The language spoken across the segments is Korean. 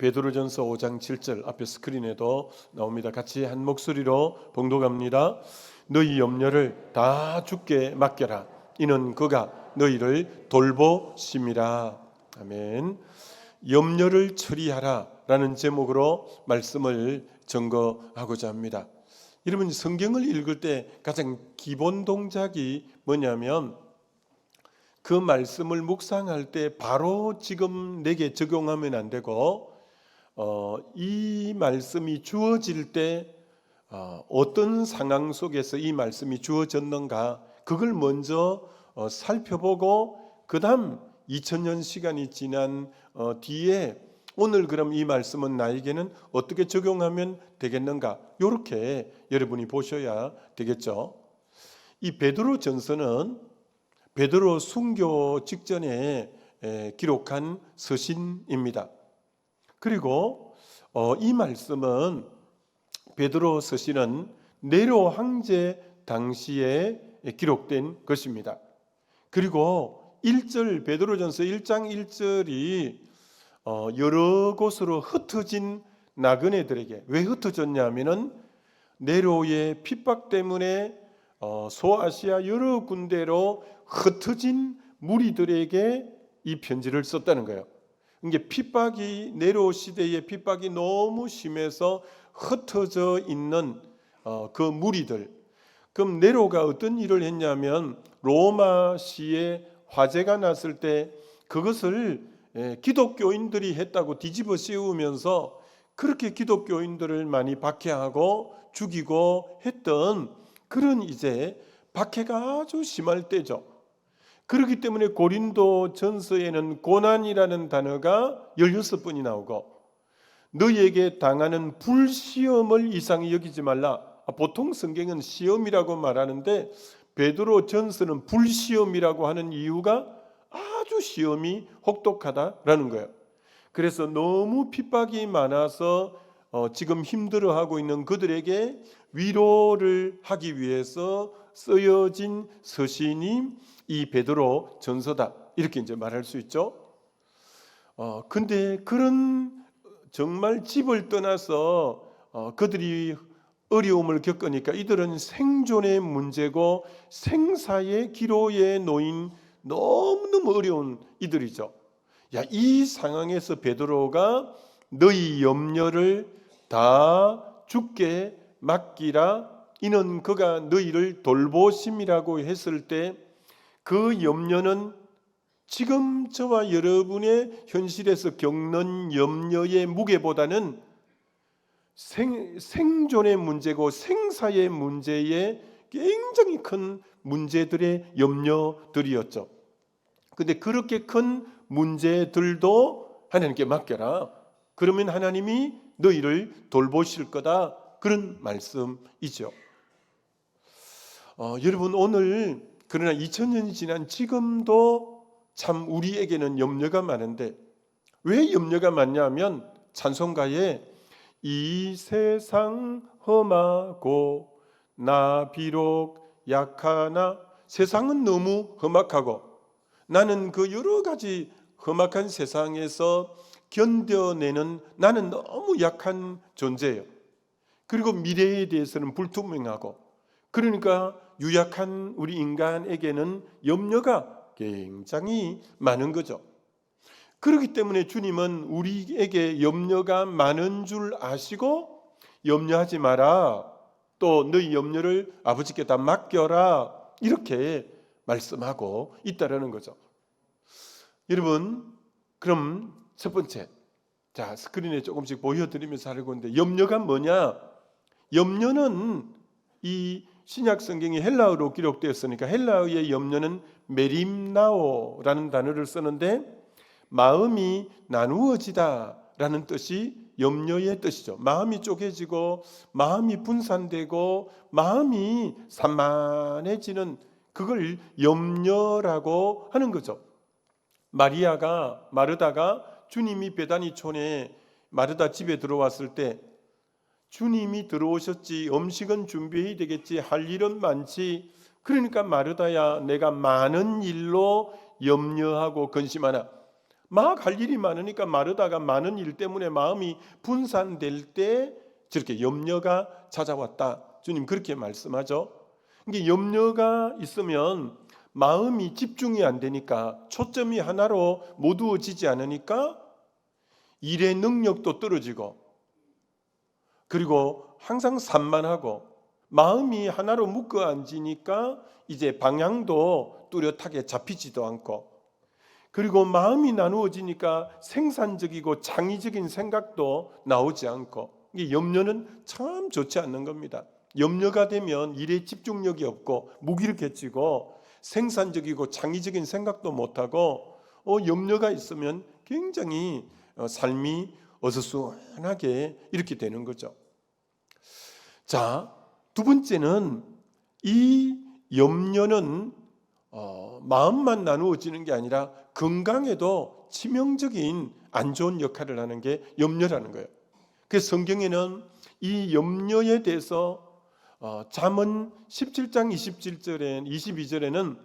베드로전서 5장 7절 앞에 스크린에도 나옵니다. 같이 한 목소리로 봉독합니다. 너희 염려를 다 주께 맡겨라. 이는 그가 너희를 돌보심이라. 아멘. 염려를 처리하라 라는 제목으로 말씀을 증거하고자 합니다. 여러분, 성경을 읽을 때 가장 기본 동작이 뭐냐면 그 말씀을 묵상할 때 바로 지금 내게 적용하면 안 되고 이 말씀이 주어질 때 어떤 상황 속에서 이 말씀이 주어졌는가, 그걸 먼저 살펴보고 그 다음 2000년 시간이 지난 뒤에 오늘 그럼 이 말씀은 나에게는 어떻게 적용하면 되겠는가, 이렇게 여러분이 보셔야 되겠죠. 이 베드로 전서는 베드로 순교 직전에 기록한 서신입니다. 그리고 이 말씀은 베드로 서신은 네로 황제 당시에 기록된 것입니다. 그리고 1절 베드로전서 1장 1절이 여러 곳으로 흩어진 나그네들에게, 왜 흩어졌냐면은 네로의 핍박 때문에 소아시아 여러 군데로 흩어진 무리들에게 이 편지를 썼다는 거예요. 이게 핍박이, 네로 시대의 핍박이 너무 심해서 흩어져 있는 그 무리들. 그럼 네로가 어떤 일을 했냐면 로마시에 화재가 났을 때 그것을 기독교인들이 했다고 뒤집어 씌우면서 그렇게 기독교인들을 많이 박해하고 죽이고 했던 그런 이제 박해가 아주 심할 때죠. 그렇기 때문에 고린도 전서에는 고난이라는 단어가 16번이 나오고 너희에게 당하는 불시험을 이상히 여기지 말라. 보통 성경은 시험이라고 말하는데 베드로 전서는 불시험이라고 하는 이유가 아주 시험이 혹독하다라는 거예요. 그래서 너무 핍박이 많아서 지금 힘들어하고 있는 그들에게 위로를 하기 위해서 쓰여진 서신이 이 베드로 전서다, 이렇게 이제 말할 수 있죠. 근데 그런 정말 집을 떠나서 그들이 어려움을 겪으니까 이들은 생존의 문제고 생사의 기로에 놓인 너무너무 어려운 이들이죠. 이 상황에서 베드로가 너희 염려를 다 주께 맡기라, 이는 그가 너희를 돌보심이라고 했을 때 그 염려는 지금 저와 여러분의 현실에서 겪는 염려의 무게보다는 생존의 문제고 생사의 문제에 굉장히 큰 문제들의 염려들이었죠. 근데 그렇게 큰 문제들도 하나님께 맡겨라. 그러면 하나님이 너희를 돌보실 거다, 그런 말씀이죠. 여러분, 오늘 그러나 2000년이 지난 지금도 참 우리에게는 염려가 많은데, 왜 염려가 많냐면 찬송가에 이 세상 험하고 나 비록 약하나, 세상은 너무 험악하고 나는 그 여러 가지 험악한 세상에서 견뎌내는 나는 너무 약한 존재예요. 그리고 미래에 대해서는 불투명하고, 그러니까 유약한 우리 인간에게는 염려가 굉장히 많은 거죠. 그렇기 때문에 주님은 우리에게 염려가 많은 줄 아시고 염려하지 마라, 또 너희 염려를 아버지께 다 맡겨라, 이렇게 말씀하고 있다라는 거죠. 여러분, 그럼 첫 번째, 자, 스크린에 조금씩 보여드리면서 하려고 하는데, 염려가 뭐냐? 염려는 이 신약 성경이 헬라어로 기록되었으니까 헬라어의 염려는 메림나오라는 단어를 쓰는데 마음이 나누어지다라는 뜻이 염려의 뜻이죠. 마음이 쪼개지고 마음이 분산되고 마음이 산만해지는, 그걸 염려라고 하는 거죠. 마르다가 주님이 베다니촌에 마르다 집에 들어왔을 때 주님이 들어오셨지, 음식은 준비해야 되겠지, 할 일은 많지, 그러니까 마르다야, 내가 많은 일로 염려하고 근심하나. 막 할 일이 많으니까 마르다가 많은 일 때문에 마음이 분산될 때 저렇게 염려가 찾아왔다. 주님 그렇게 말씀하죠. 이게 염려가 있으면 마음이 집중이 안 되니까, 초점이 하나로 모두어지지 않으니까 일의 능력도 떨어지고, 그리고 항상 산만하고, 마음이 하나로 묶어 앉으니까 이제 방향도 뚜렷하게 잡히지도 않고, 그리고 마음이 나누어지니까 생산적이고 창의적인 생각도 나오지 않고, 이게 염려는 참 좋지 않는 겁니다. 염려가 되면 일에 집중력이 없고 무기력해지고 생산적이고 창의적인 생각도 못하고, 염려가 있으면 굉장히 삶이 어수선하게 이렇게 되는 거죠. 자, 두 번째는 이 염려는 마음만 나누어지는 게 아니라 건강에도 치명적인 안 좋은 역할을 하는 게 염려라는 거예요. 그래서 성경에는 이 염려에 대해서 잠언 17장 22절에는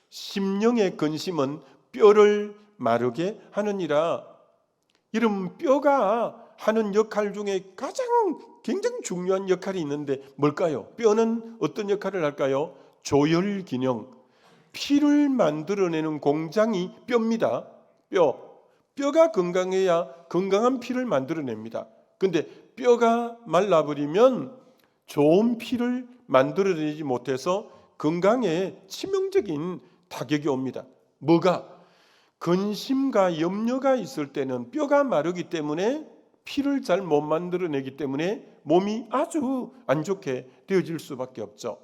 심령의 근심은 뼈를 마르게 하느니라. 여러분, 뼈가 하는 역할 중에 가장 굉장히 중요한 역할이 있는데 뭘까요? 뼈는 어떤 역할을 할까요? 조혈 기능, 피를 만들어내는 공장이 뼈입니다. 뼈가 건강해야 건강한 피를 만들어냅니다. 근데 뼈가 말라버리면 좋은 피를 만들어내지 못해서 건강에 치명적인 타격이 옵니다. 뭐가? 근심과 염려가 있을 때는 뼈가 마르기 때문에 피를 잘 못 만들어내기 때문에 몸이 아주 안 좋게 되어질 수밖에 없죠.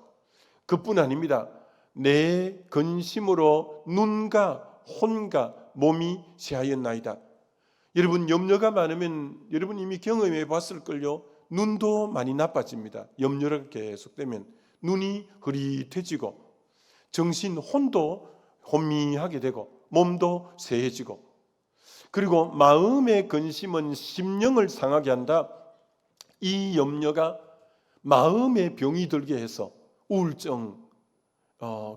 그뿐 아닙니다. 내 근심으로 눈과 혼과 몸이 쇠하였나이다. 여러분, 염려가 많으면 여러분 이미 경험해 봤을걸요. 눈도 많이 나빠집니다. 염려가 계속되면 눈이 흐릿해지고, 정신, 혼도 혼미하게 되고, 몸도 쇠해지고, 그리고 마음의 근심은 심령을 상하게 한다. 이 염려가 마음에 병이 들게 해서 우울증,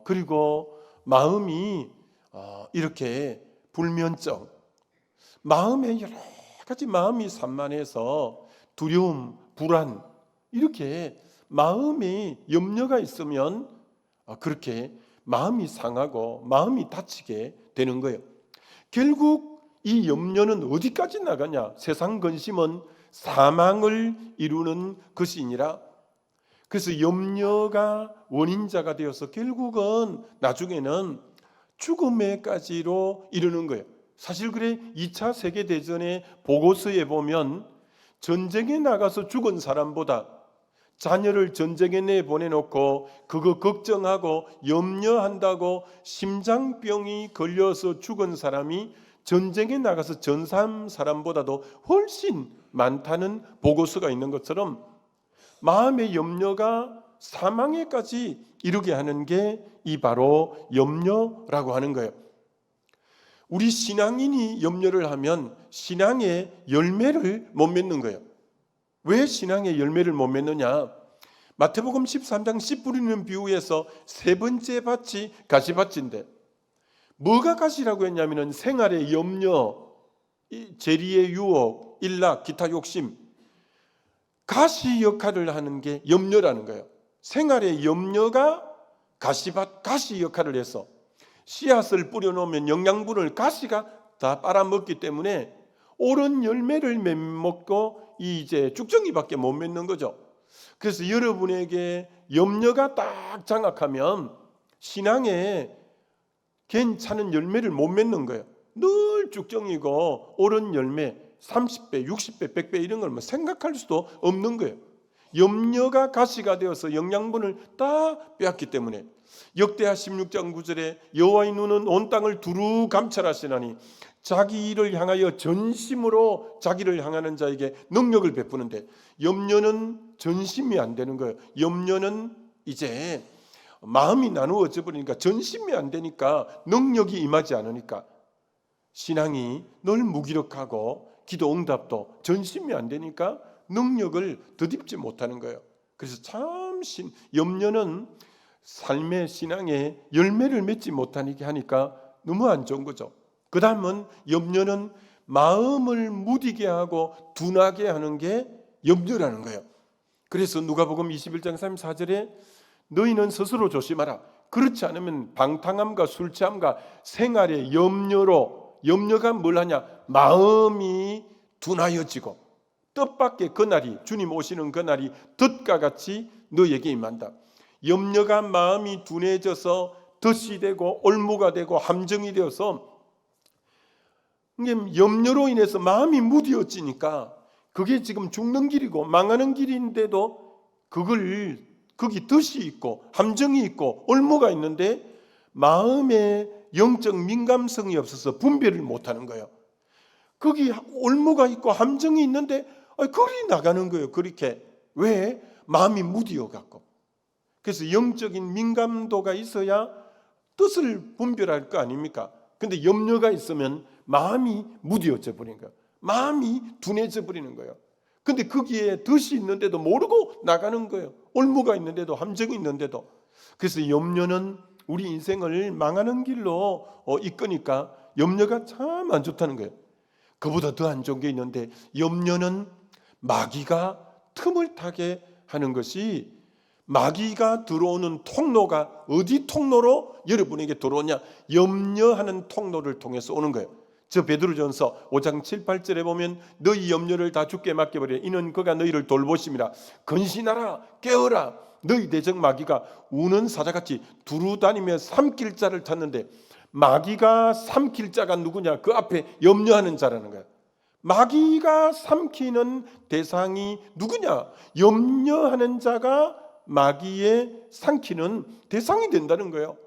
그리고 마음이 이렇게 불면증, 마음에 여러 가지 마음이 산만해서 두려움, 불안, 이렇게 마음에 염려가 있으면 그렇게 마음이 상하고 마음이 다치게 되는 거예요. 결국 이 염려는 어디까지 나가냐? 세상 근심은 사망을 이루는 것이니라. 그래서 염려가 원인자가 되어서 결국은 나중에는 죽음에까지로 이르는 거예요. 사실 그래, 2차 세계대전의 보고서에 보면 전쟁에 나가서 죽은 사람보다 자녀를 전쟁에 내보내놓고 그거 걱정하고 염려한다고 심장병이 걸려서 죽은 사람이 전쟁에 나가서 전사한 사람보다도 훨씬 많다는 보고서가 있는 것처럼, 마음의 염려가 사망에까지 이르게 하는 게 이 바로 염려라고 하는 거예요. 우리 신앙인이 염려를 하면 신앙의 열매를 못 맺는 거예요. 왜 신앙의 열매를 못 맺느냐? 마태복음 13장 씨 뿌리는 비유에서 세 번째 밭이 가시밭인데, 뭐가 가시라고 했냐면은 생활의 염려, 재리의 유혹, 일락, 기타 욕심, 가시 역할을 하는 게 염려라는 거예요. 생활의 염려가 가시밭, 가시 역할을 해서 씨앗을 뿌려놓으면 영양분을 가시가 다 빨아먹기 때문에 옳은 열매를 못 먹고 이제 쭉정이밖에 못 맺는 거죠. 그래서 여러분에게 염려가 딱 장악하면 신앙에 괜찮은 열매를 못 맺는 거예요. 늘 쭉정이고 옳은 열매 30배, 60배, 100배 이런 걸 뭐 생각할 수도 없는 거예요. 염려가 가시가 되어서 영양분을 다 빼앗기 때문에, 역대하 16장 9절에 여호와의 눈은 온 땅을 두루 감찰하시나니 자기 일을 향하여 전심으로 자기를 향하는 자에게 능력을 베푸는데, 염려는 전심이 안 되는 거예요. 염려는 이제 마음이 나누어져 버리니까, 전심이 안 되니까, 능력이 임하지 않으니까 신앙이 늘 무기력하고 기도 응답도 전심이 안 되니까 능력을 덧입지 못하는 거예요. 그래서 참 염려는 삶의 신앙에 열매를 맺지 못하게 하니까 너무 안 좋은 거죠. 그 다음은 염려는 마음을 무디게 하고 둔하게 하는 게 염려라는 거예요. 그래서 누가복음 21장 34절에 너희는 스스로 조심하라. 그렇지 않으면 방탕함과 술 취함과 생활의 염려가 뭘 하냐? 마음이 둔하여지고 뜻밖의 그날이, 주님 오시는 그날이 덫과 같이 너에게 임한다. 염려가 마음이 둔해져서 덫이 되고 올무가 되고 함정이 되어서 염려로 인해서 마음이 무뎌지니까 그게 지금 죽는 길이고 망하는 길인데도 거기 덫이 있고 함정이 있고 올무가 있는데 마음에 영적 민감성이 없어서 분별을 못하는 거예요. 거기 올무가 있고 함정이 있는데 거리 나가는 거예요. 그렇게. 왜? 마음이 무디어 갖고. 그래서 영적인 민감도가 있어야 뜻을 분별할 거 아닙니까? 근데 염려가 있으면 마음이 무디어져 버리는 거예요. 마음이 둔해져 버리는 거예요. 근데 거기에 덫이 있는데도 모르고 나가는 거예요. 올무가 있는데도 함정이 있는데도. 그래서 염려는 우리 인생을 망하는 길로 이끄니까 염려가 참 안 좋다는 거예요. 그보다 더 안 좋은 게 있는데 염려는 마귀가 틈을 타게 하는 것이, 마귀가 들어오는 통로가 어디 통로로 여러분에게 들어오냐? 염려하는 통로를 통해서 오는 거예요. 저 베드로전서 5장 7, 8절에 보면 너희 염려를 다 주께 맡겨버려 이는 그가 너희를 돌보심이라. 근신하라, 깨어라. 너희 대적 마귀가 우는 사자같이 두루다니며 삼킬 자를 찾는데, 마귀가 삼킬 자가 누구냐? 그 앞에 염려하는 자라는 거예요. 마귀가 삼키는 대상이 누구냐? 염려하는 자가 마귀의 삼키는 대상이 된다는 거예요.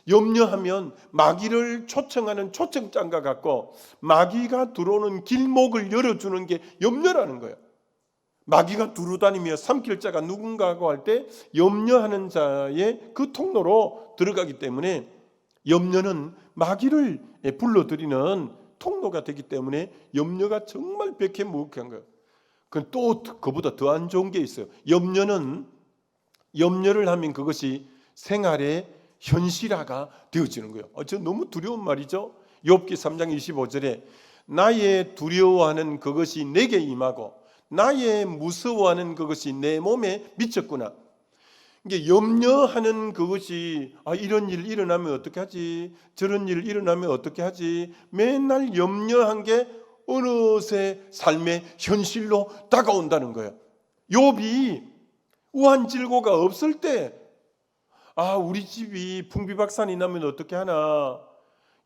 염려하면 마귀를 초청하는 초청장과 같고 마귀가 들어오는 길목을 열어주는 게 염려라는 거예요. 마귀가 두루다니며 삼킬 자가 누군가고 할 때 염려하는 자의 그 통로로 들어가기 때문에 염려는 마귀를 불러들이는 통로가 되기 때문에 염려가 정말 백해무익한 거예요. 또 그보다 더 안 좋은 게 있어요. 염려를 하면 그것이 생활의 현실화가 되어지는 거예요. 저 너무 두려운 말이죠. 욥기 3장 25절에 나의 두려워하는 그것이 내게 임하고 나의 무서워하는 그것이 내 몸에 미쳤구나. 이게 염려하는 그것이 이런 일 일어나면 어떻게 하지? 저런 일 일어나면 어떻게 하지? 맨날 염려한 게 어느새 삶의 현실로 다가온다는 거예요. 욥이 우한질고가 없을 때 우리 집이 풍비박산이 나면 어떻게 하나?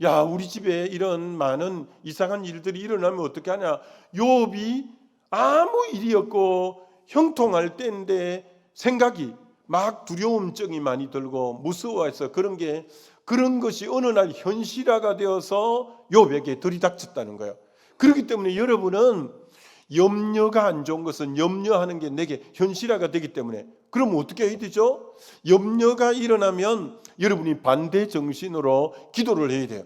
야, 우리 집에 이런 많은 이상한 일들이 일어나면 어떻게 하냐? 욥이 아무 일이 없고 형통할 때인데 생각이 막 두려움증이 많이 들고 무서워해서 그런 것이 어느 날 현실화가 되어서 욥에게 들이닥쳤다는 거예요. 그렇기 때문에 여러분은 염려가 안 좋은 것은 염려하는 게 내게 현실화가 되기 때문에, 그럼 어떻게 해야 되죠? 염려가 일어나면 여러분이 반대 정신으로 기도를 해야 돼요.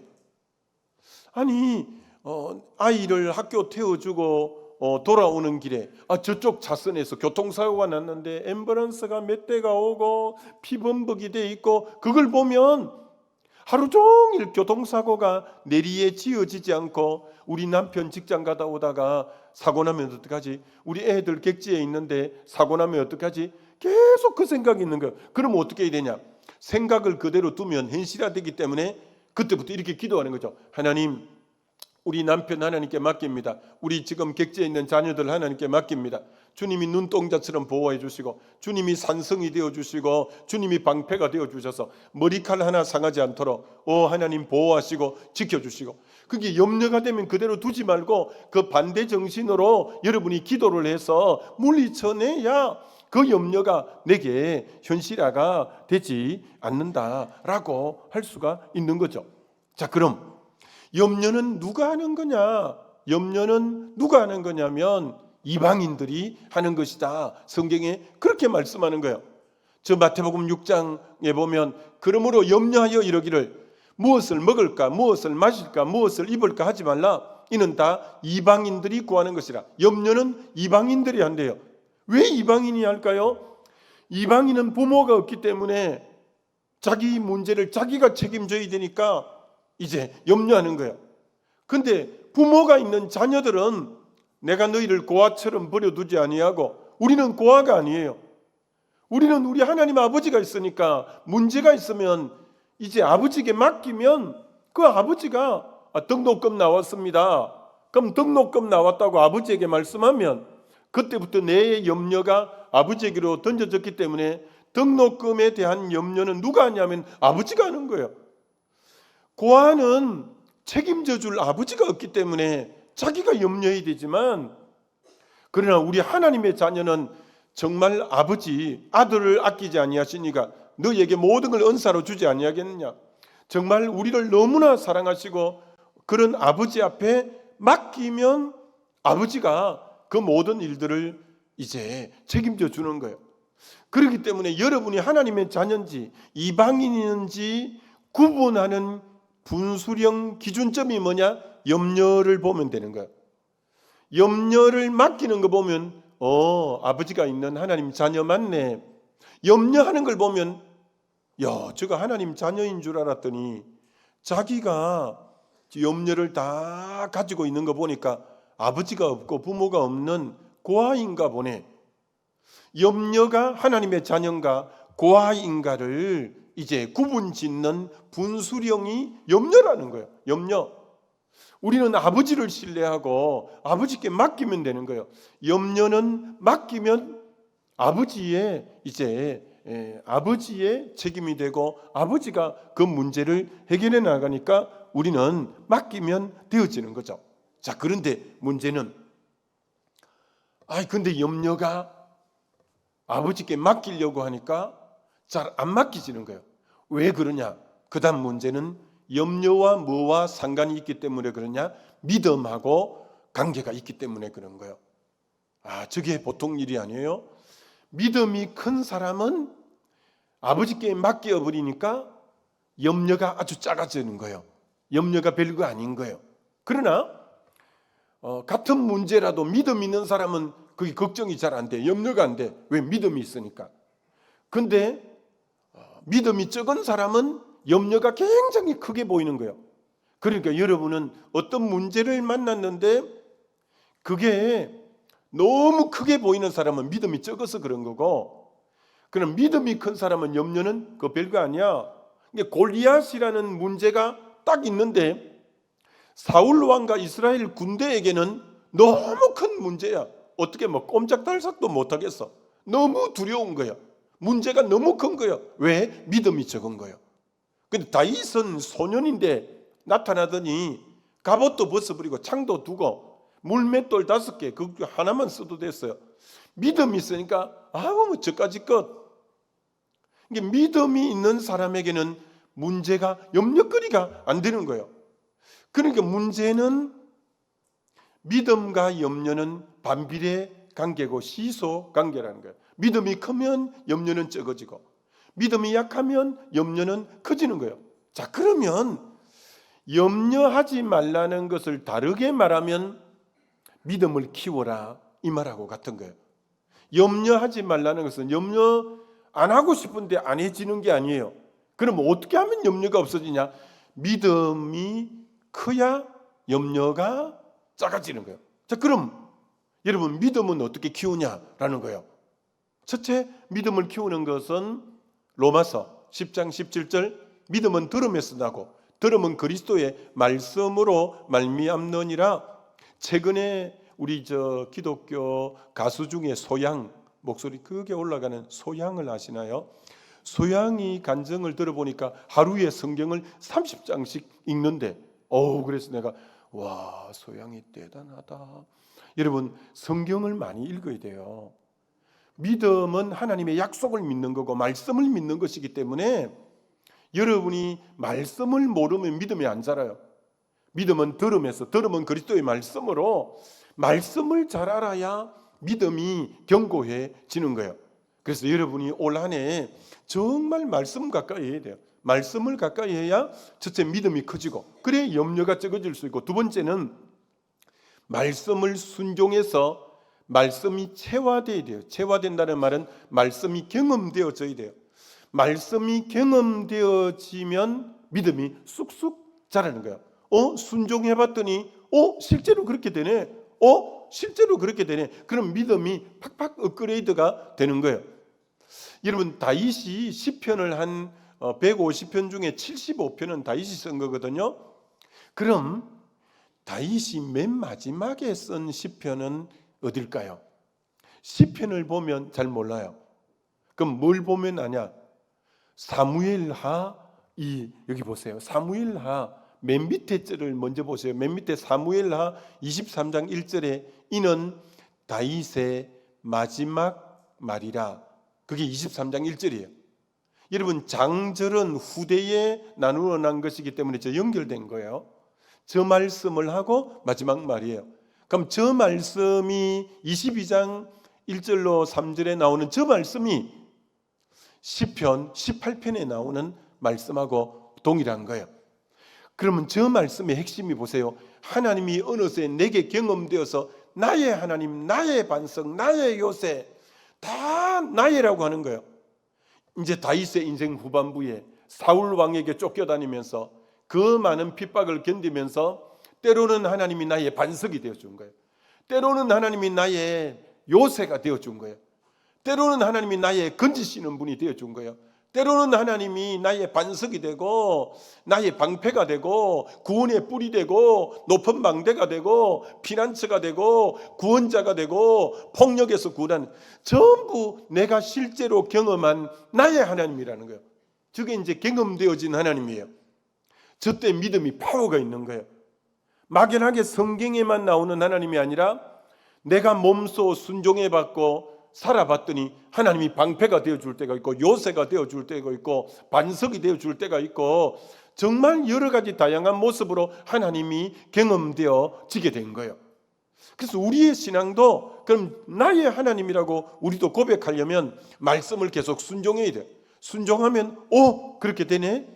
아이를 학교 태워주고 돌아오는 길에 저쪽 차선에서 교통사고가 났는데 앰뷸런스가 몇 대가 오고 피범벅이 돼 있고, 그걸 보면 하루 종일 교통사고가 내리에 지어지지 않고 우리 남편 직장 가다 오다가 사고 나면 어떡하지? 우리 애들 객지에 있는데 사고 나면 어떡하지? 계속 그 생각이 있는 거예요. 그럼 어떻게 해야 되냐? 생각을 그대로 두면 현실화되기 때문에 그때부터 이렇게 기도하는 거죠. 하나님, 우리 남편 하나님께 맡깁니다. 우리 지금 객지에 있는 자녀들 하나님께 맡깁니다. 주님이 눈동자처럼 보호해 주시고 주님이 산성이 되어 주시고 주님이 방패가 되어 주셔서 머리칼 하나 상하지 않도록 하나님 보호하시고 지켜주시고, 그게 염려가 되면 그대로 두지 말고 그 반대 정신으로 여러분이 기도를 해서 물리쳐내야 그 염려가 내게 현실화가 되지 않는다라고 할 수가 있는 거죠. 자, 그럼 염려는 누가 하는 거냐? 염려는 누가 하는 거냐면 이방인들이 하는 것이다. 성경에 그렇게 말씀하는 거예요. 저 마태복음 6장에 보면 그러므로 염려하여 이러기를 무엇을 먹을까, 무엇을 마실까, 무엇을 입을까 하지 말라. 이는 다 이방인들이 구하는 것이라. 염려는 이방인들이 한대요. 왜 이방인이 할까요? 이방인은 부모가 없기 때문에 자기 문제를 자기가 책임져야 되니까 이제 염려하는 거예요. 근데 부모가 있는 자녀들은 내가 너희를 고아처럼 버려두지 아니하고, 우리는 고아가 아니에요. 우리는 우리 하나님 아버지가 있으니까 문제가 있으면 이제 아버지에게 맡기면 그 아버지가 등록금 나왔습니다. 그럼 등록금 나왔다고 아버지에게 말씀하면 그때부터 내 염려가 아버지에게로 던져졌기 때문에 등록금에 대한 염려는 누가 하냐면 아버지가 하는 거예요. 고아는 책임져 줄 아버지가 없기 때문에 자기가 염려해야 되지만, 그러나 우리 하나님의 자녀는 정말 아버지, 아들을 아끼지 아니하시니까 너희에게 모든 걸 은사로 주지 아니하겠느냐. 정말 우리를 너무나 사랑하시고 그런 아버지 앞에 맡기면 아버지가 그 모든 일들을 이제 책임져 주는 거예요. 그렇기 때문에 여러분이 하나님의 자녀인지 이방인인지 구분하는 분수령 기준점이 뭐냐? 염려를 보면 되는 거예요. 염려를 맡기는 거 보면 아버지가 있는 하나님 자녀 맞네. 염려하는 걸 보면 저거 하나님 자녀인 줄 알았더니 자기가 염려를 다 가지고 있는 거 보니까 아버지가 없고 부모가 없는 고아인가 보네. 염려가 하나님의 자녀인가 고아인가를 이제 구분 짓는 분수령이 염려라는 거예요. 염려. 우리는 아버지를 신뢰하고 아버지께 맡기면 되는 거예요. 염려는 맡기면 아버지의 아버지의 책임이 되고 아버지가 그 문제를 해결해 나가니까 우리는 맡기면 되어지는 거죠. 자, 그런데 문제는 근데 염려가 아버지께 맡기려고 하니까 잘 안 맡기지는 거예요. 왜 그러냐? 그다음 문제는 염려와 뭐와 상관이 있기 때문에 그러냐? 믿음하고 관계가 있기 때문에 그런 거예요. 저게 보통 일이 아니에요. 믿음이 큰 사람은 아버지께 맡겨버리니까 염려가 아주 작아지는 거예요. 염려가 별거 아닌 거예요. 그러나 같은 문제라도 믿음 있는 사람은 그게 걱정이 잘 안 돼. 염려가 안 돼. 왜? 믿음이 있으니까. 근데 믿음이 적은 사람은 염려가 굉장히 크게 보이는 거예요. 그러니까 여러분은 어떤 문제를 만났는데 그게 너무 크게 보이는 사람은 믿음이 적어서 그런 거고, 그럼 믿음이 큰 사람은 염려는 그 별거 아니야. 골리앗이라는 문제가 딱 있는데 사울 왕과 이스라엘 군대에게는 너무 큰 문제야. 어떻게 꼼짝달싹도 못하겠어. 너무 두려운 거야. 문제가 너무 큰 거예요. 왜? 믿음이 적은 거예요. 근데 다윗은 소년인데 나타나더니 갑옷도 벗어버리고 창도 두고 물맷돌 5개 그 하나만 써도 됐어요. 믿음이 있으니까 저까지 것. 믿음이 있는 사람에게는 문제가 염려거리가 안 되는 거예요. 그러니까 문제는 믿음과 염려는 반비례 관계고 시소 관계라는 거예요. 믿음이 크면 염려는 적어지고 믿음이 약하면 염려는 커지는 거예요. 자, 그러면 염려하지 말라는 것을 다르게 말하면 믿음을 키워라 이 말하고 같은 거예요. 염려하지 말라는 것은 염려 안 하고 싶은데 안 해지는 게 아니에요. 그럼 어떻게 하면 염려가 없어지냐? 믿음이 커야 염려가 작아지는 거예요. 자, 그럼 여러분 믿음은 어떻게 키우냐라는 거예요. 첫째, 믿음을 키우는 것은 로마서 10장 17절 믿음은 들음에서 나고 들음은 그리스도의 말씀으로 말미암느니라. 최근에 우리 기독교 가수 중에 소양, 목소리 크게 올라가는 소양을 아시나요? 소양이 간증을 들어보니까 하루에 성경을 30장씩 읽는데 그래서 내가 와, 소양이 대단하다. 여러분 성경을 많이 읽어야 돼요. 믿음은 하나님의 약속을 믿는 거고 말씀을 믿는 것이기 때문에 여러분이 말씀을 모르면 믿음이 안 자라요. 믿음은 들음에서, 들음은 그리스도의 말씀으로 말씀을 잘 알아야 믿음이 견고해지는 거예요. 그래서 여러분이 올 한 해 정말 말씀 가까이 해야 돼요. 말씀을 가까이 해야 첫째 믿음이 커지고 그래야 염려가 적어질 수 있고, 두 번째는 말씀을 순종해서 말씀이 체화되어야 돼요. 체화된다는 말은 말씀이 경험되어져야 돼요. 말씀이 경험되어지면 믿음이 쑥쑥 자라는 거예요. 순종해봤더니 실제로 그렇게 되네. 실제로 그렇게 되네. 그럼 믿음이 팍팍 업그레이드가 되는 거예요. 여러분, 다윗이 시편을 한 150편 중에 75편은 다윗이 쓴 거거든요. 그럼 다윗이 맨 마지막에 쓴 시편은 어딜까요? 시편을 보면 잘 몰라요. 그럼 뭘 보면 아냐? 사무엘하, 여기 보세요. 사무엘하 맨 밑에 절을 먼저 보세요. 맨 밑에 사무엘하 23장 1절에 이는 다윗의 마지막 말이라. 그게 23장 1절이에요. 여러분, 장절은 후대에 나누어 난 것이기 때문에 저 연결된 거예요. 저 말씀을 하고 마지막 말이에요. 그럼 저 말씀이 22장 1절로 3절에 나오는 저 말씀이 시편 18편에 나오는 말씀하고 동일한 거예요. 그러면 저 말씀의 핵심이 보세요. 하나님이 어느새 내게 경험되어서 나의 하나님, 나의 반석, 나의 요새 다 나의라고 하는 거예요. 이제 다윗의 인생 후반부에 사울 왕에게 쫓겨다니면서 그 많은 핍박을 견디면서 때로는 하나님이 나의 반석이 되어준 거예요. 때로는 하나님이 나의 요새가 되어준 거예요. 때로는 하나님이 나의 건지시는 분이 되어준 거예요. 때로는 하나님이 나의 반석이 되고 나의 방패가 되고 구원의 뿔이 되고 높은 망대가 되고 피난처가 되고 구원자가 되고 폭력에서 구원하는, 전부 내가 실제로 경험한 나의 하나님이라는 거예요. 저게 이제 경험되어진 하나님이에요. 저때 믿음이 파워가 있는 거예요. 막연하게 성경에만 나오는 하나님이 아니라 내가 몸소 순종해봤고 살아봤더니 하나님이 방패가 되어줄 때가 있고 요새가 되어줄 때가 있고 반석이 되어줄 때가 있고 정말 여러 가지 다양한 모습으로 하나님이 경험되어지게 된 거예요. 그래서 우리의 신앙도 그럼 나의 하나님이라고 우리도 고백하려면 말씀을 계속 순종해야 돼요. 순종하면 그렇게 되네.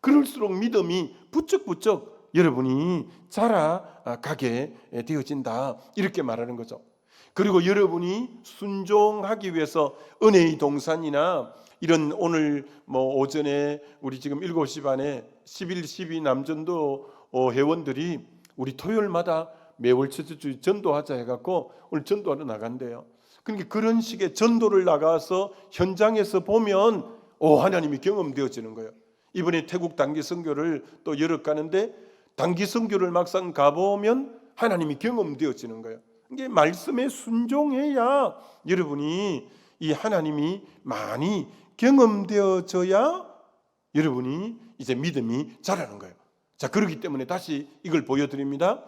그럴수록 믿음이 부쩍부쩍 여러분이 자라가게 되어진다, 이렇게 말하는 거죠. 그리고 여러분이 순종하기 위해서 은혜의 동산이나 이런 오늘 오전에 우리 지금 7시 반에 11, 12 남전도 회원들이 우리 토요일마다 매월 첫째 주 전도하자 해갖고 오늘 전도하러 나간대요. 그러니까 그런 식의 전도를 나가서 현장에서 보면 하나님이 경험되어지는 거예요. 이번에 태국 단기 선교를 또 여러 가는데 단기 선교를 막상 가보면 하나님이 경험되어지는 거예요. 이게 말씀에 순종해야 여러분이 이 하나님이 많이 경험되어져야 여러분이 이제 믿음이 자라는 거예요. 자, 그렇기 때문에 다시 이걸 보여드립니다.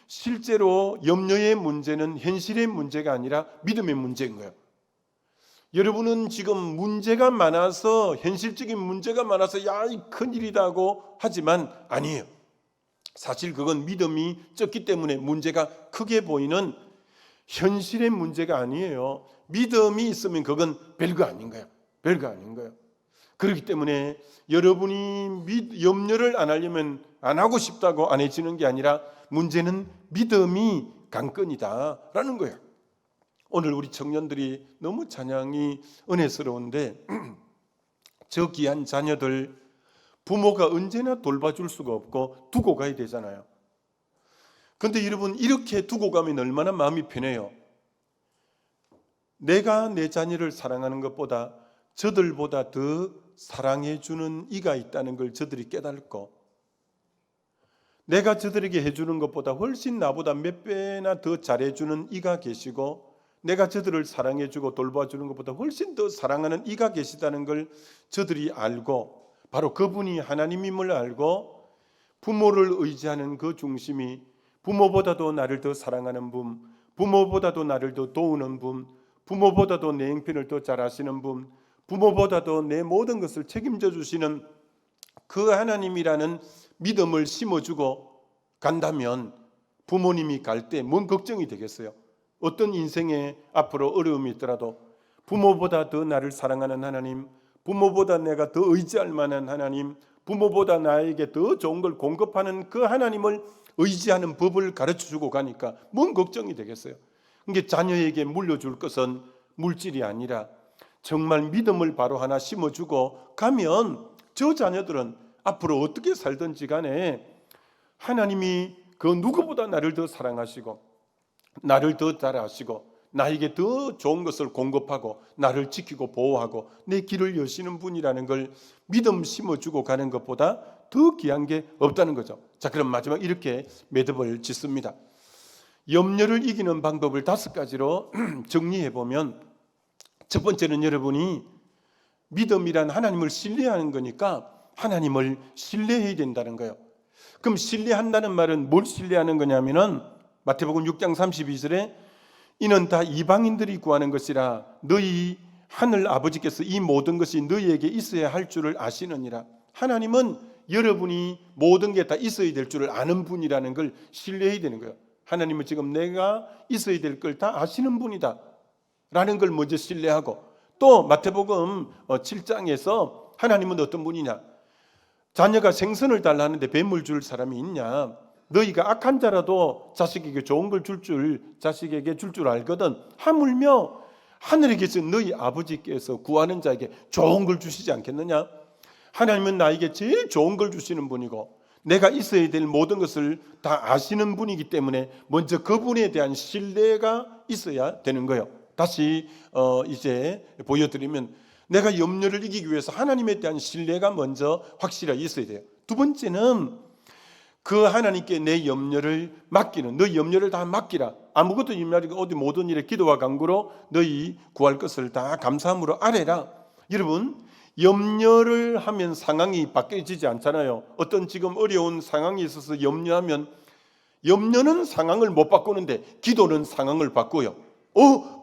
실제로 염려의 문제는 현실의 문제가 아니라 믿음의 문제인 거예요. 여러분은 지금 문제가 많아서, 현실적인 문제가 많아서 이 큰일이라고 하지만 아니에요. 사실 그건 믿음이 적기 때문에 문제가 크게 보이는 현실의 문제가 아니에요. 믿음이 있으면 그건 별거 아닌 거예요. 별거 아닌 거예요. 그렇기 때문에 여러분이 염려를 안 하려면 안 하고 싶다고 안 해지는 게 아니라 문제는 믿음이 관건이다라는 거예요. 오늘 우리 청년들이 너무 찬양이 은혜스러운데 저 귀한 자녀들 부모가 언제나 돌봐줄 수가 없고 두고 가야 되잖아요. 그런데 여러분, 이렇게 두고 가면 얼마나 마음이 편해요. 내가 내 자녀를 사랑하는 것보다 저들보다 더 사랑해주는 이가 있다는 걸 저들이 깨닫고, 내가 저들에게 해주는 것보다 훨씬 나보다 몇 배나 더 잘해주는 이가 계시고, 내가 저들을 사랑해주고 돌봐주는 것보다 훨씬 더 사랑하는 이가 계시다는 걸 저들이 알고, 바로 그분이 하나님임을 알고 부모를 의지하는 그 중심이 부모보다도 나를 더 사랑하는 분, 부모보다도 나를 더 도우는 분, 부모보다도 내 형편을 더 잘 아시는 분, 부모보다도 내 모든 것을 책임져 주시는 그 하나님이라는 믿음을 심어주고 간다면 부모님이 갈 때 뭔 걱정이 되겠어요? 어떤 인생에 앞으로 어려움이 있더라도 부모보다 더 나를 사랑하는 하나님, 부모보다 내가 더 의지할 만한 하나님, 부모보다 나에게 더 좋은 걸 공급하는 그 하나님을 의지하는 법을 가르쳐주고 가니까 뭔 걱정이 되겠어요? 그러니까 자녀에게 물려줄 것은 물질이 아니라 정말 믿음을 바로 하나 심어주고 가면 저 자녀들은 앞으로 어떻게 살든지 간에 하나님이 그 누구보다 나를 더 사랑하시고 나를 더 잘 아시고 나에게 더 좋은 것을 공급하고 나를 지키고 보호하고 내 길을 여시는 분이라는 걸 믿음 심어주고 가는 것보다 더 귀한 게 없다는 거죠. 자, 그럼 마지막 이렇게 매듭을 짓습니다. 염려를 이기는 방법을 5가지로 정리해 보면, 첫 번째는 여러분이 믿음이란 하나님을 신뢰하는 거니까 하나님을 신뢰해야 된다는 거예요. 그럼 신뢰한다는 말은 뭘 신뢰하는 거냐면은 마태복음 6장 32절에 이는 다 이방인들이 구하는 것이라 너희 하늘 아버지께서 이 모든 것이 너희에게 있어야 할 줄을 아시느니라. 하나님은 여러분이 모든 게 다 있어야 될 줄을 아는 분이라는 걸 신뢰해야 되는 거예요. 하나님은 지금 내가 있어야 될 걸 다 아시는 분이다 라는 걸 먼저 신뢰하고, 또 마태복음 7장에서 하나님은 어떤 분이냐, 자녀가 생선을 달라는데 뱀을 줄 사람이 있냐, 너희가 악한 자라도 자식에게 좋은 걸 자식에게 줄 줄 알거든 하물며 하늘에 계신 너희 아버지께서 구하는 자에게 좋은 걸 주시지 않겠느냐. 하나님은 나에게 제일 좋은 걸 주시는 분이고 내가 있어야 될 모든 것을 다 아시는 분이기 때문에 먼저 그분에 대한 신뢰가 있어야 되는 거예요. 다시 이제 보여드리면, 내가 염려를 이기기 위해서 하나님에 대한 신뢰가 먼저 확실하게 있어야 돼요. 두 번째는 그 하나님께 내 염려를 맡기는, 너희 염려를 다 맡기라. 아무것도 염려하지 어디 모든 일에 기도와 간구로 너희 구할 것을 다 감사함으로 아뢰라. 여러분, 염려를 하면 상황이 바뀌어지지 않잖아요. 어떤 지금 어려운 상황이 있어서 염려하면, 염려는 상황을 못 바꾸는데 기도는 상황을 바꾸어요.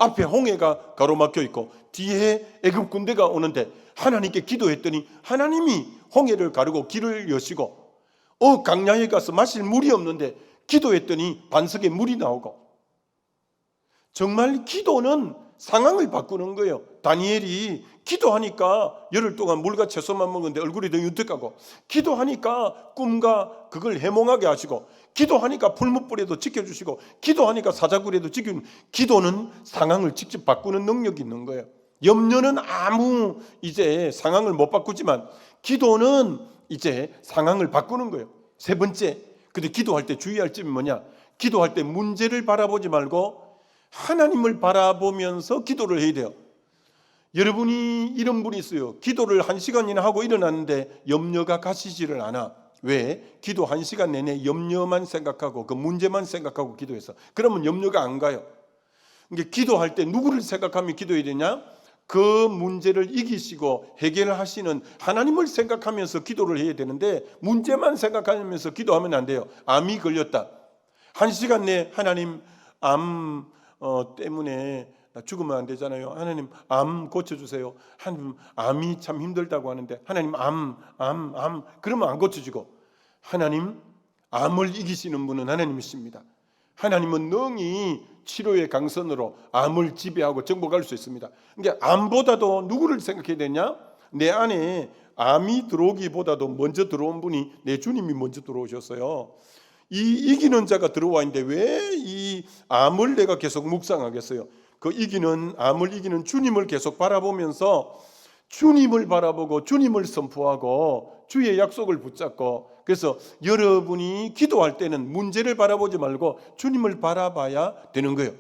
앞에 홍해가 가로막혀 있고 뒤에 애굽 군대가 오는데 하나님께 기도했더니 하나님이 홍해를 가르고 길을 여시고, 강야에 가서 마실 물이 없는데 기도했더니 반석에 물이 나오고. 정말 기도는 상황을 바꾸는 거예요. 다니엘이 기도하니까 열흘 동안 물과 채소만 먹는데 얼굴이 더 윤택하고, 기도하니까 꿈과 그걸 해몽하게 하시고, 기도하니까 풀무불에도 지켜주시고, 기도하니까 사자굴에도 지켜주시고. 기도는 상황을 직접 바꾸는 능력이 있는 거예요. 염려는 아무 이제 상황을 못 바꾸지만 기도는 이제 상황을 바꾸는 거예요. 세 번째, 근데 기도할 때 주의할 점이 뭐냐, 기도할 때 문제를 바라보지 말고 하나님을 바라보면서 기도를 해야 돼요. 여러분이 이런 분이 있어요. 기도를 1시간이나 하고 일어났는데 염려가 가시지를 않아. 왜? 기도 1시간 내내 염려만 생각하고 그 문제만 생각하고 기도해서. 그러면 염려가 안 가요. 그러니까 기도할 때 누구를 생각하며 기도해야 되냐? 그 문제를 이기시고 해결하시는 하나님을 생각하면서 기도를 해야 되는데, 문제만 생각하면서 기도하면 안 돼요. 암이 걸렸다. 1시간 내에 하나님 암 때문에 나 죽으면 안 되잖아요. 하나님 암 고쳐주세요. 하나님 암이 참 힘들다고 하는데 하나님 암 그러면 안 고쳐지고, 하나님 암을 이기시는 분은 하나님이십니다. 하나님은 능히 치료의 강선으로 암을 지배하고 정복할 수 있습니다. 그러니까 암보다도 누구를 생각해야 되냐? 내 안에 암이 들어오기보다도 먼저 들어온 분이 내 주님이 먼저 들어오셨어요. 이 이기는 자가 들어와 있는데 왜 이 암을 내가 계속 묵상하겠어요? 그 암을 이기는 주님을 계속 바라보면서 주님을 바라보고 주님을 선포하고 주의 약속을 붙잡고, 그래서 여러분이 기도할 때는 문제를 바라보지 말고 주님을 바라봐야 되는 거예요.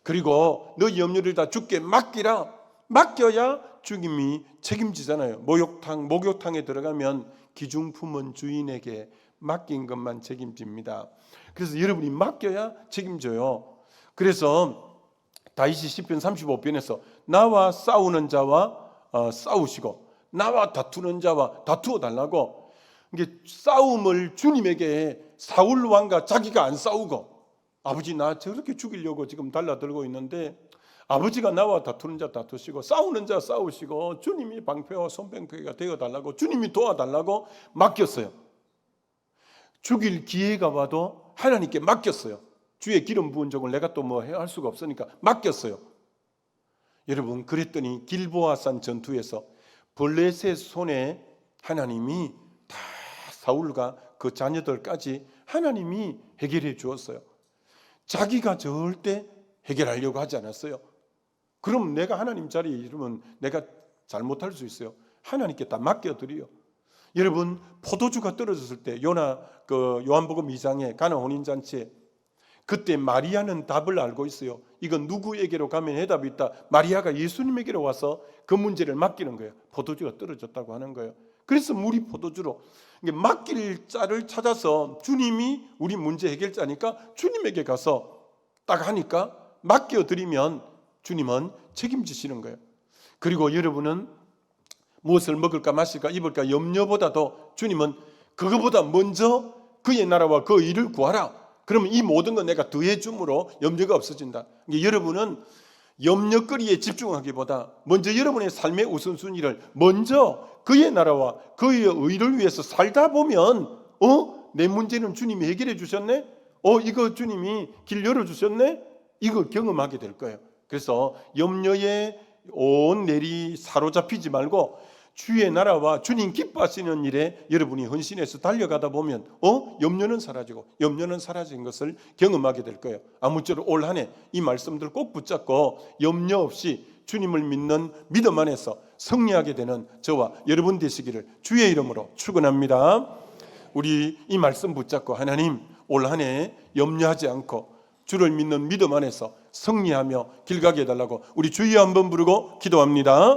그리고 너 염려를 다 주께 맡기라. 맡겨야 주님이 책임지잖아요. 목욕탕에 들어가면 기중품은 주인에게 맡긴 것만 책임집니다. 그래서 여러분이 맡겨야 책임져요. 그래서 다윗이 시편 35편에서 나와 싸우는 자와 싸우시고 나와 다투는 자와 다투어 달라고. 이게 싸움을 주님에게, 사울 왕과 자기가 안 싸우고, 아버지 나 저렇게 죽이려고 지금 달라들고 있는데 아버지가 나와 다투는 자 다투시고 싸우는 자 싸우시고 주님이 방패와 손방패가 되어 달라고, 주님이 도와달라고 맡겼어요. 죽일 기회가 와도 하나님께 맡겼어요. 주의 기름 부은 적을 내가 또 뭐 할 수가 없으니까 맡겼어요. 여러분, 그랬더니 길보아산 전투에서 블레셋 손에 하나님이 다 사울과 그 자녀들까지 하나님이 해결해 주었어요. 자기가 절대 해결하려고 하지 않았어요. 그럼 내가 하나님 자리에 이르면 내가 잘못할 수 있어요. 하나님께 다 맡겨드려요. 여러분, 포도주가 떨어졌을 때 요한복음 2장에 가나 혼인잔치에 그때 마리아는 답을 알고 있어요. 이건 누구에게로 가면 해답이 있다. 마리아가 예수님에게로 와서 그 문제를 맡기는 거예요. 포도주가 떨어졌다고 하는 거예요. 그래서 물이 포도주로 맡길 자를 찾아서 주님이 우리 문제 해결자니까 주님에게 가서 딱 하니까 맡겨드리면 주님은 책임지시는 거예요. 그리고 여러분은 무엇을 먹을까 마실까 입을까 염려보다도 주님은 그거보다 먼저 그의 나라와 그 일을 구하라. 그러면 이 모든 건 내가 더해 줌으로 염려가 없어진다. 여러분은 염려거리에 집중하기보다 먼저 여러분의 삶의 우선순위를 먼저 그의 나라와 그의 의를 위해서 살다 보면 내 문제는 주님이 해결해 주셨네? 이거 주님이 길 열어주셨네? 이거 경험하게 될 거예요. 그래서 염려에 온 내리 사로잡히지 말고 주의 나라와 주님 기뻐하시는 일에 여러분이 헌신해서 달려가다 보면 염려는 사라지고 염려는 사라진 것을 경험하게 될 거예요. 아무쪼록 올 한 해 이 말씀들 꼭 붙잡고 염려 없이 주님을 믿는 믿음 안에서 승리하게 되는 저와 여러분 되시기를 주의 이름으로 축원합니다. 우리 이 말씀 붙잡고 하나님 올 한 해 염려하지 않고 주를 믿는 믿음 안에서 승리하며 길 가게 해달라고 우리 주여 한번 부르고 기도합니다.